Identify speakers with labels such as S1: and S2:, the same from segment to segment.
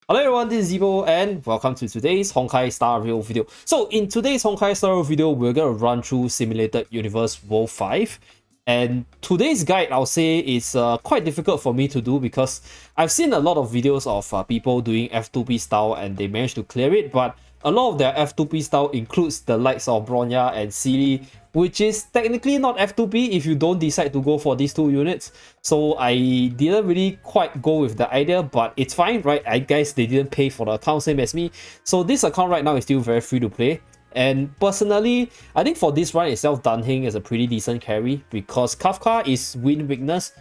S1: Hello everyone, this is Zeeebo and welcome to today's Honkai Star Rail video. So in today's Honkai Star Rail video, we're going to run through Simulated Universe World 5. And today's guide, I'll say, is quite difficult for me to do because I've seen a lot of videos of people doing F2P style and they managed to clear it, but a lot of their F2P style includes the likes of Bronya and Sealy, which is technically not F2P if you don't decide to go for these two units. So I didn't really quite go with the idea, but it's fine, right? I guess they didn't pay for the account, same as me. So this account right now is still very free to play. And personally, I think for this run itself, Danheng is a pretty decent carry because Kakfa is wind weakness.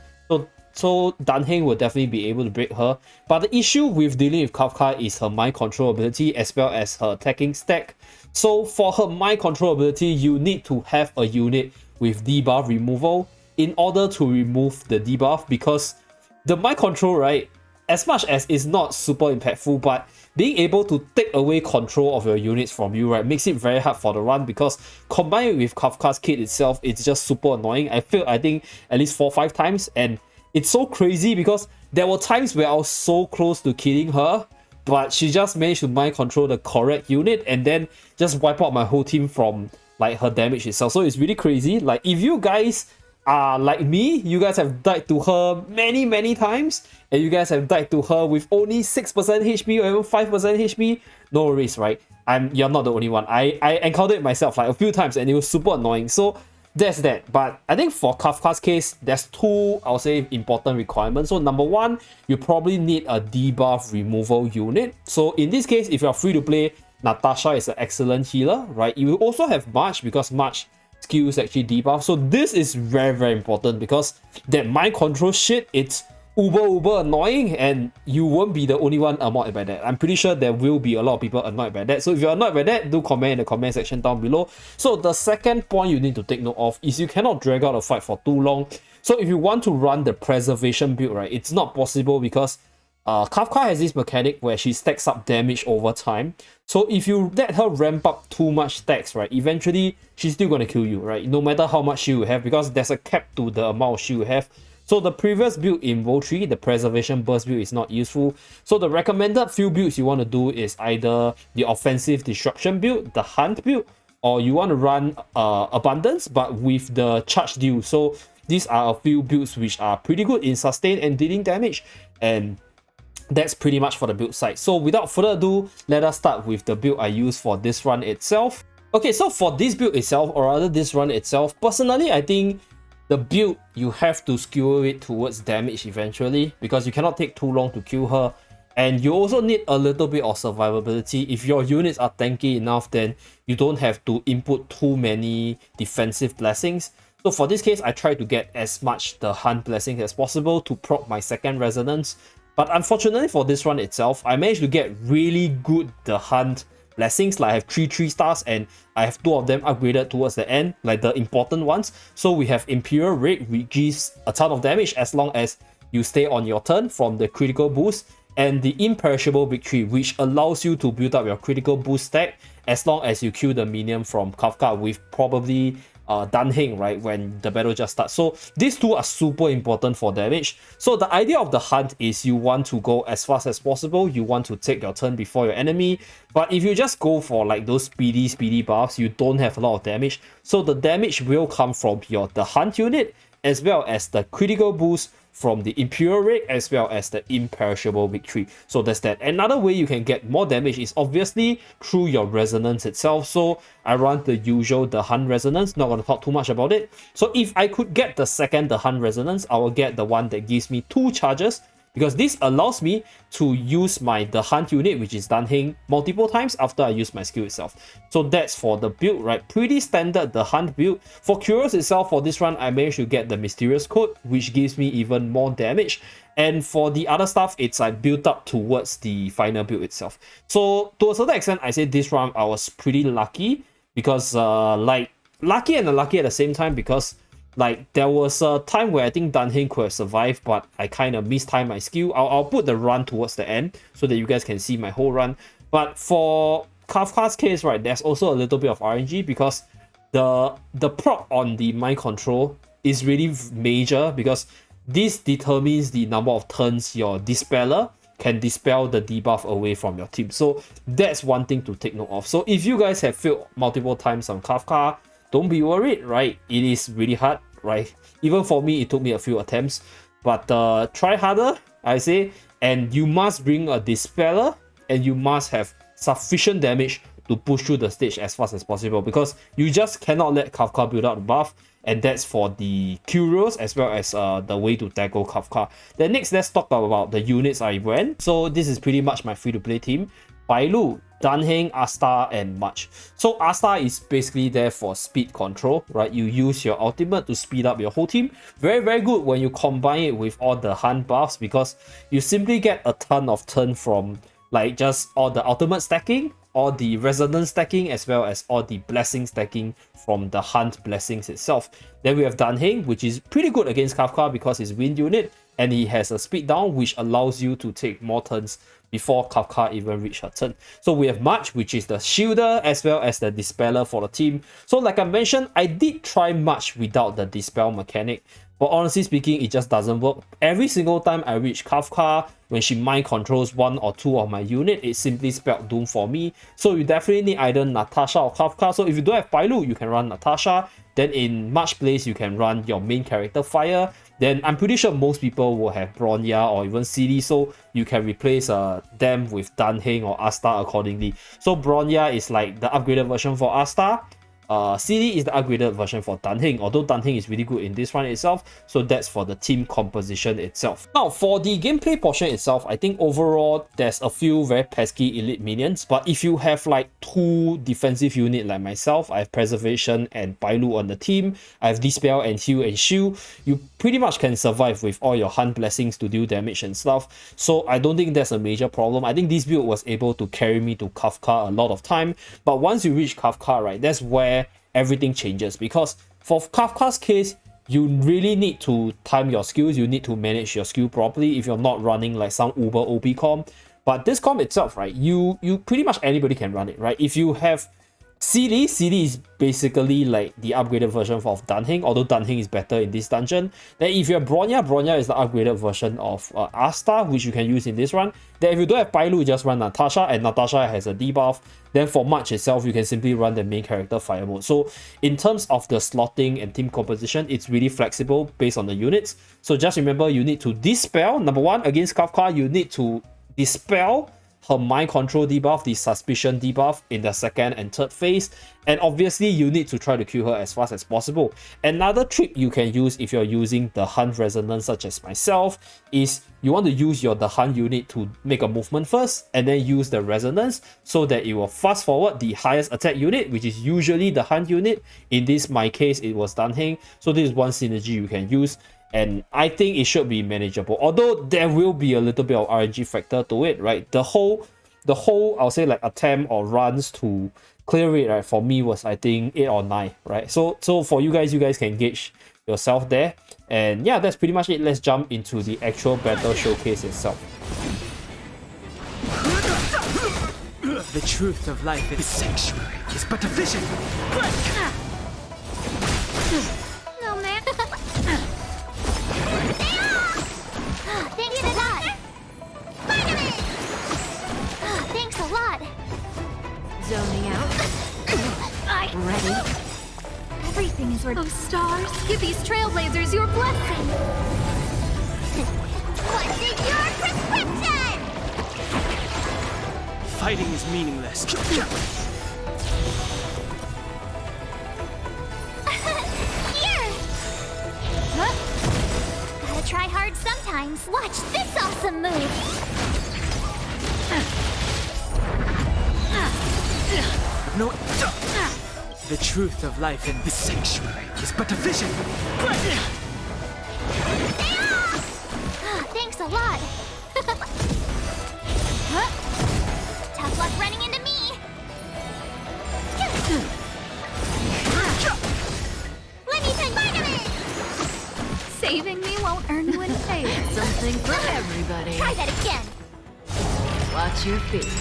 S1: So Danheng will definitely be able to break her. But the issue with dealing with Kakfa is her mind control ability as well as her attacking stack. So for her mind control ability, you need to have a unit with debuff removal in order to remove the debuff, because the mind control, right, as much as it's not super impactful, but being able to take away control of your units from you, right, makes it very hard for the run, because combined with Kafka's kit itself, it's just super annoying. I think at least 4 or 5 times, and it's so crazy because there were times where I was so close to killing her, but she just managed to mind control the correct unit and then just wipe out my whole team from like her damage itself. So it's really crazy. Like, if you guys are like me, you guys have died to her many times, and you guys have died to her with only 6% HP or even 5% HP, no worries, right? You're not the only one. I encountered it myself like a few times and it was super annoying. So that's that. But I think for Kafka's case, there's two, I'll say, important requirements. So number one, you probably need a debuff removal unit. So in this case, if you're free to play, Natasha is an excellent healer, right? You also have March, because March skills actually debuff. So this is very important, because that mind control shit, it's uber annoying, and you won't be the only one annoyed by that. I'm pretty sure there will be a lot of people annoyed by that. So if you're annoyed by that, do comment in the comment section down below. So the second point you need to take note of is you cannot drag out a fight for too long. So if you want to run the preservation build, right, it's not possible because Kakfa has this mechanic where she stacks up damage over time. So if you let her ramp up too much stacks, right, eventually she's still gonna kill you, right? No matter how much shield you have, because there's a cap to the amount of shield you have. So the previous build in World 3, the Preservation Burst build, is not useful. So the recommended few builds you want to do is either the Offensive Destruction build, the Hunt build, or you want to run Abundance but with the Charge Deal. So these are a few builds which are pretty good in sustain and dealing damage, and that's pretty much for the build side. So without further ado, let us start with the build I use for this run itself. Okay, so for this build itself, or rather this run itself, personally I think the build, you have to skew it towards damage eventually, because you cannot take too long to kill her, and you also need a little bit of survivability. If your units are tanky enough, then you don't have to input too many defensive blessings. So for this case, I try to get as much the Hunt blessing as possible to proc my second resonance. But unfortunately for this run itself, I managed to get really good the Hunt blessings. Like I have 3 stars and I have 2 of them upgraded towards the end, like the important ones. So we have Imperial Raid, which gives a ton of damage as long as you stay on your turn from the critical boost, and the Imperishable Victory, which allows you to build up your critical boost stack as long as you kill the minion from Kakfa with probably Danheng, right, when the battle just starts. So these two are super important for damage. So the idea of the Hunt is you want to go as fast as possible. You want to take your turn before your enemy. But if you just go for like those speedy buffs, you don't have a lot of damage. So the damage will come from the Hunt unit, as well as the critical boost from the Imperial Raid, as well as the Imperishable Victory. So that's that. Another way you can get more damage is obviously through your resonance itself. So I run the usual, the Hunt resonance, not going to talk too much about it. So if I could get the second, the Hunt resonance, I will get the one that gives me 2 charges, because this allows me to use the Hunt unit, which is Danheng, multiple times after I use my skill itself. So that's for the build, right? Pretty standard, the Hunt build. For Curious itself, for this run, I managed to get the Mysterious Code, which gives me even more damage. And for the other stuff, it's like built up towards the final build itself. So to a certain extent, I say this run I was pretty lucky, because like lucky and unlucky at the same time, because like there was a time where I think Danheng could have survived, but I kind of mistimed my skill. I'll put the run towards the end so that you guys can see my whole run. But for Kafka's case, right, there's also a little bit of RNG, because the proc on the mind control is really major, because this determines the number of turns your Dispeller can dispel the debuff away from your team. So that's one thing to take note of. So if you guys have failed multiple times on Kakfa, don't be worried, right? It is really hard, right? Even for me, it took me a few attempts, but try harder, I say, and you must bring a dispeller, and you must have sufficient damage to push through the stage as fast as possible, because you just cannot let Kakfa build up the buff, and that's for the curios as well as the way to tackle Kakfa. Then next, let's talk about the units I ran. So this is pretty much my free-to-play team. Bailu, Danheng, Asta, and March. So Asta is basically there for speed control, right? You use your ultimate to speed up your whole team. Very, very good when you combine it with all the hunt buffs, because you simply get a ton of turn from like just all the ultimate stacking, all the resonance stacking, as well as all the blessing stacking from the hunt blessings itself. Then we have Danheng, which is pretty good against Kakfa because it's wind unit, and he has a speed down which allows you to take more turns before Kakfa even reach her turn. So we have March, which is the shielder as well as the dispeller for the team. So like I mentioned, I did try March without the dispel mechanic, but honestly speaking, it just doesn't work. Every single time I reach Kakfa, when she mind controls one or two of my unit, it simply spelled doom for me. So you definitely need either Natasha or Kakfa. So if you don't have Bailu, you can run Natasha. Then in March place, you can run your main character Fire. Then I'm pretty sure most people will have Bronya or even CD, so you can replace them with Danheng or Asta accordingly. So Bronya is like the upgraded version for Asta. CD is the upgraded version for Danheng, although Danheng is really good in this one itself. So that's for the team composition itself. Now for the gameplay portion itself, I think overall there's a few very pesky elite minions, but if you have like two defensive unit like myself, I have Preservation and Bailu on the team, I have Dispel and Heal and Shield, you pretty much can survive with all your hunt blessings to deal damage and stuff. So I don't think that's a major problem. I think this build was able to carry me to Kakfa a lot of time, but once you reach Kakfa, right, that's where everything changes, because for Kakfa's case, you really need to time your skills, you need to manage your skill properly if you're not running like some uber OP comp. But this comp itself, right, you pretty much anybody can run it, right? If you have CD is basically like the upgraded version of Danheng, although Danheng is better in this dungeon. Then if you have Bronya is the upgraded version of Asta, which you can use in this run. Then if you don't have Bailu, you just run Natasha, and Natasha has a debuff. Then for March itself, you can simply run the main character Fire mode. So in terms of the slotting and team composition, it's really flexible based on the units. So just remember, you need to dispel. Number one, against Kakfa, you need to dispel her mind control debuff, the suspicion debuff in the second and third phase, and obviously you need to try to kill her as fast as possible. Another trick you can use if you're using the hunt resonance such as myself is you want to use the hunt unit to make a movement first, and then use the resonance so that it will fast forward the highest attack unit, which is usually the hunt unit. In my case, it was Danheng. So this is one synergy you can use, and I think it should be manageable, although there will be a little bit of RNG factor to it, right? The whole I'll say like attempt or runs to clear it, right, for me was I think 8 or 9, right? So for you guys can gauge yourself there. And yeah, that's pretty much it. Let's jump into the actual battle showcase itself.
S2: The truth of life in sanctuary is but a vision.
S3: No, man. Thanks a lot. Thanks a lot.
S4: Zoning out. Ready?
S3: Everything is worth. Oh, stars, give these trailblazers your blessing. What's in your prescription?
S2: Fighting is meaningless.
S3: Here. Huh? Gotta try hard sometimes. Watch this awesome move.
S2: No. The truth of life in this sanctuary is but a vision.
S3: Thanks a lot. Huh? Tough luck running into me. Let me take Spider-Man. Saving me won't earn you any favor.
S4: Something for everybody.
S3: Try that again.
S4: Watch your feet.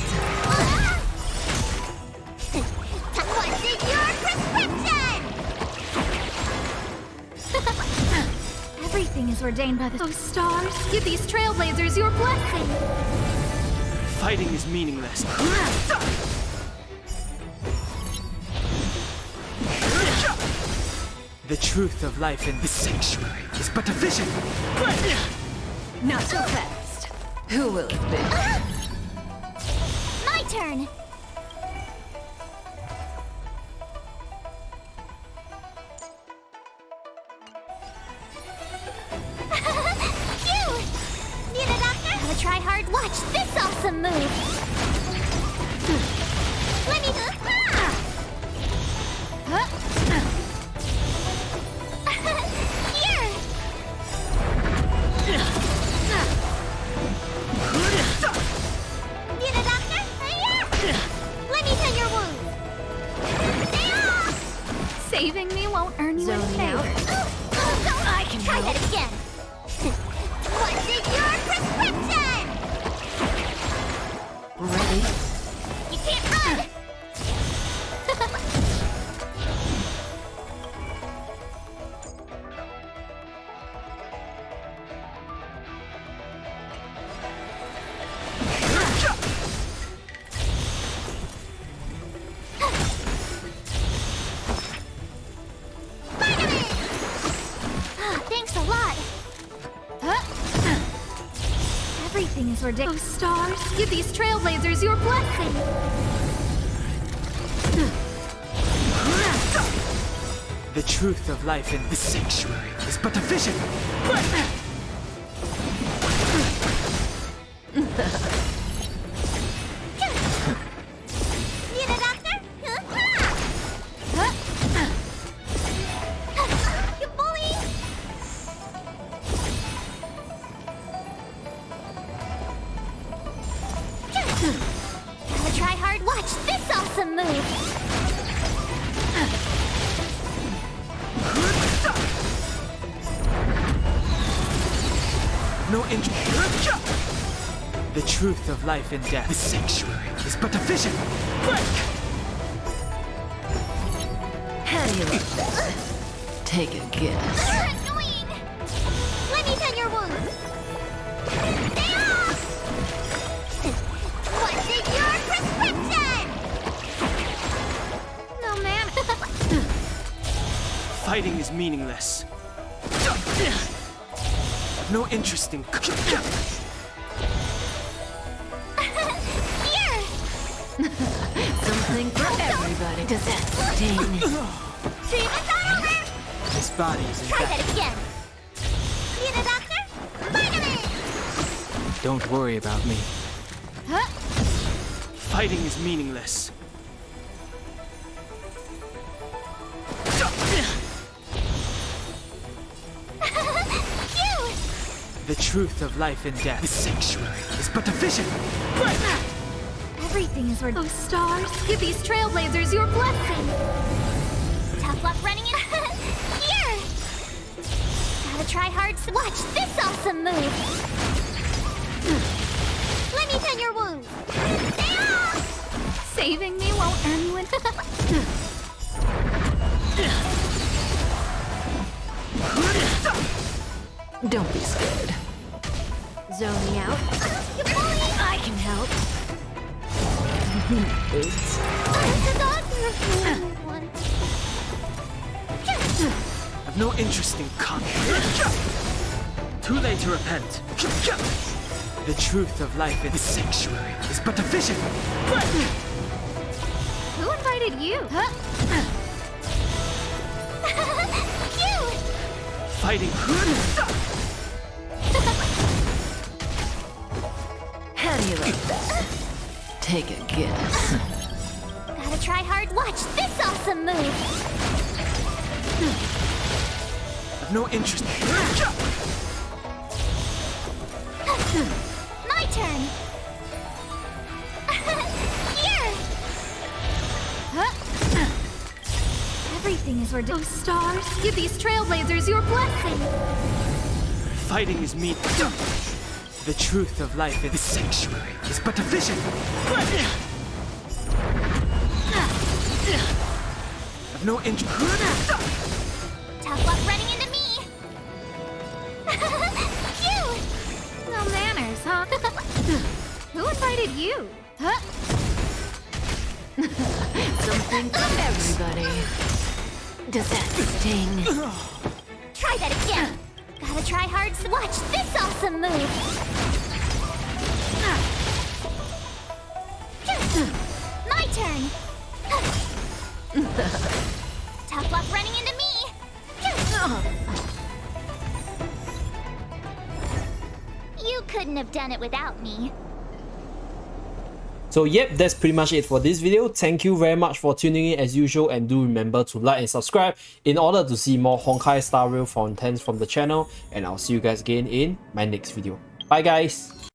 S3: What's in your prescription? Everything is ordained by the stars. Give these trailblazers your blessing.
S2: Fighting is meaningless. The truth of life in this sanctuary is but a vision.
S4: Not so fast. Who will it be?
S3: My turn. Phew! Need a doctor? Gotta try hard. Watch this awesome move. Let me Here! Need a doctor? Let me tell your wound. Saving me won't earn you any
S4: Zoning out.
S3: favors.
S4: I can
S3: Try
S4: help.
S3: that again. What's in your prescription?
S4: Ready?
S3: You can't run! Thanks a lot. Everything is ridiculous. Oh, stars, give these trailblazers your blessing.
S2: The truth of life in this sanctuary is but a vision.
S3: Need a doctor? You bully! Gotta try hard. Watch this awesome move.
S2: No interest. The truth of life and death. This sanctuary is but a vision.
S4: How do you like that? Take a guess.
S3: You're annoying! Let me tend your wounds. Stay off! What's in your prescription? No, man.
S2: Fighting is meaningless. I've no interest in.
S3: Here!
S4: Something for everybody. Does that sting?
S3: Treatment's on over!
S2: This body is in
S3: Try
S2: bad.
S3: that again. Need a doctor? Vitamin!
S2: Don't worry about me.
S3: Huh?
S2: Fighting is meaningless.
S3: Phew!
S2: The truth of life and death. This sanctuary is but a vision.
S3: Everything is ridiculous. Oh, stars, give these trailblazers your blessing. Tough luck running in. Here! Gotta try hard. Watch this awesome move. Let me tend your wounds. Stay off! Saving me won't earn you any.
S4: Don't be scared. Zoning out.
S3: You bully!
S4: I can help. Oops.
S3: There's a doctor. One.
S2: I've no interest in Too late to repent. The truth of life in this sanctuary is but a vision.
S3: Who invited you? Phew!
S2: Fighting.
S4: How do you like that? Take a guess.
S3: Gotta try hard. Watch this awesome move.
S2: I've no interest.
S3: My turn. Here. Everything is ridiculous. Oh, stars, give these trailblazers your blessing.
S2: Fighting is mean. The truth of life in this sanctuary is but a vision. I've no interest.
S3: Tough luck running into me. Cute! No manners, huh? Who invited you? Huh?
S4: Something for everybody. Does that sting?
S3: Try that again. Gotta try hard. Watch this awesome move. My turn. Tough luck running into me. You couldn't have done it without me.
S1: So yep, that's pretty much it for this video. Thank you very much for tuning in as usual, and do remember to like and subscribe in order to see more Honkai Star Rail contents from the channel, and I'll see you guys again in my next video. Bye guys!